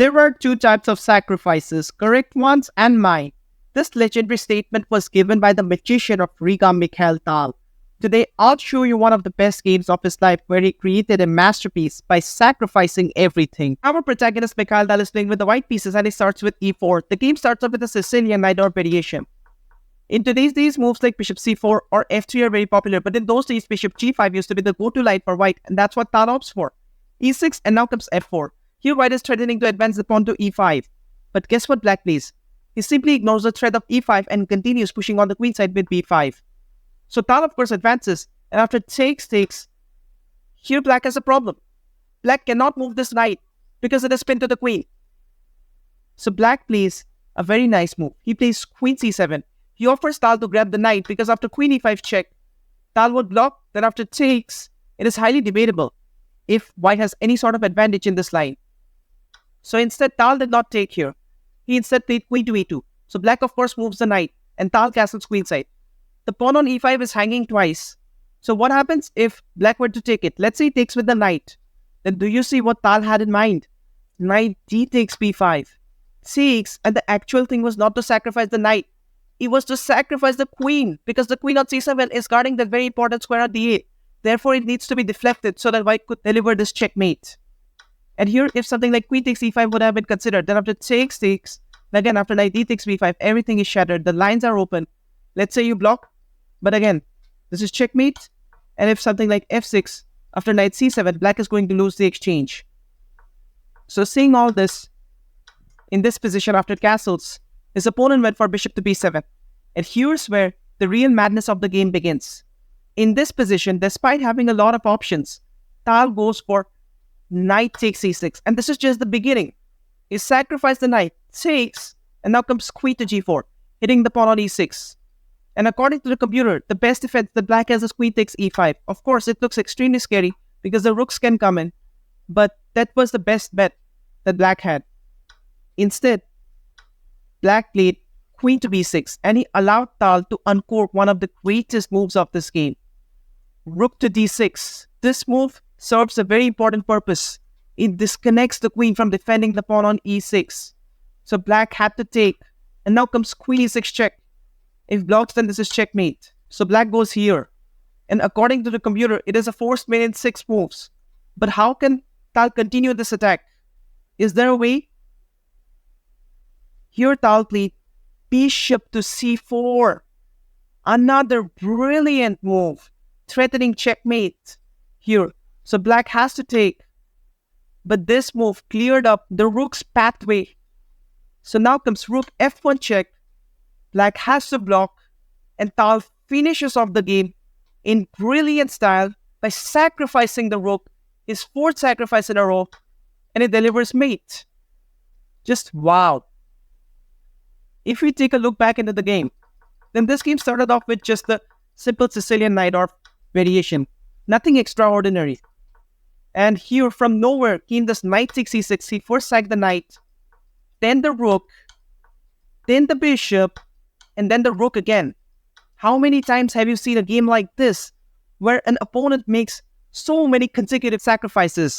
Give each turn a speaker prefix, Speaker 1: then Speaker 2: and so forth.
Speaker 1: There are two types of sacrifices, correct ones and mine. This legendary statement was given by the magician of Riga, Mikhail Tal. Today, I'll show you one of the best games of his life where he created a masterpiece by sacrificing everything. Our protagonist Mikhail Tal is playing with the white pieces and he starts with e4. The game starts off with a Sicilian knight or variation. In today's days, moves like bishop c4 or f3 are very popular, but in those days, bishop g5 used to be the go-to line for white, and that's what Tal opts for. e6 and now comes f4. Here white is threatening to advance the pawn to e5. But guess what black plays? He simply ignores the threat of e5 and continues pushing on the queen side with b5. So Tal of course advances, and after takes, here black has a problem. Black cannot move this knight because it is pinned to the queen. So black plays a very nice move. He plays queen c7. He offers Tal to grab the knight because after queen e5 check, Tal would block. Then after takes, it is highly debatable if white has any sort of advantage in this line. So instead, Tal did not take here. He instead played queen to e2. So black of course moves the knight and Tal castles queenside. The pawn on e5 is hanging twice. So what happens if black were to take it? Let's say he takes with the knight. Then do you see what Tal had in mind? Knight d takes b5. Takes, and the actual thing was not to sacrifice the knight. It was to sacrifice the queen because the queen on c7 is guarding that very important square on d8. Therefore, it needs to be deflected so that white could deliver this checkmate. And here, if something like queen takes e5 would have been considered, then after takes, again after knight d takes b5, everything is shattered. The lines are open. Let's say you block, but again, this is checkmate. And if something like f6 after knight c7, black is going to lose the exchange. So seeing all this, in this position after castles, his opponent went for bishop to b7. And here's where the real madness of the game begins. In this position, despite having a lot of options, Tal goes for knight takes e6. And this is just the beginning. He sacrificed the knight, takes, and now comes queen to g4, hitting the pawn on e6. And according to the computer, the best defense that black has is queen takes e5. Of course, it looks extremely scary because the rooks can come in. But that was the best bet that black had. Instead, black played queen to b6 and he allowed Tal to uncork one of the greatest moves of this game. Rook to d6. This move serves a very important purpose. It disconnects the queen from defending the pawn on e6. So black had to take. And now comes queen e6 check. If blocks, then this is checkmate. So black goes here. And according to the computer, it is a forced mate in 6 moves. But how can Tal continue this attack? Is there a way? Here Tal played bishop to c4. Another brilliant move, threatening checkmate here. So black has to take. But this move cleared up the rook's pathway. So now comes rook f1 check. Black has to block. And Tal finishes off the game in brilliant style by sacrificing the rook, his 4th sacrifice in a row, and it delivers mate. Just wow. If we take a look back into the game, then this game started off with just the simple Sicilian knight or variation. Nothing extraordinary. And here from nowhere came this knight takes e6. He first sacked the knight, then the rook, then the bishop, and then the rook again. How many times have you seen a game like this where an opponent makes so many consecutive sacrifices?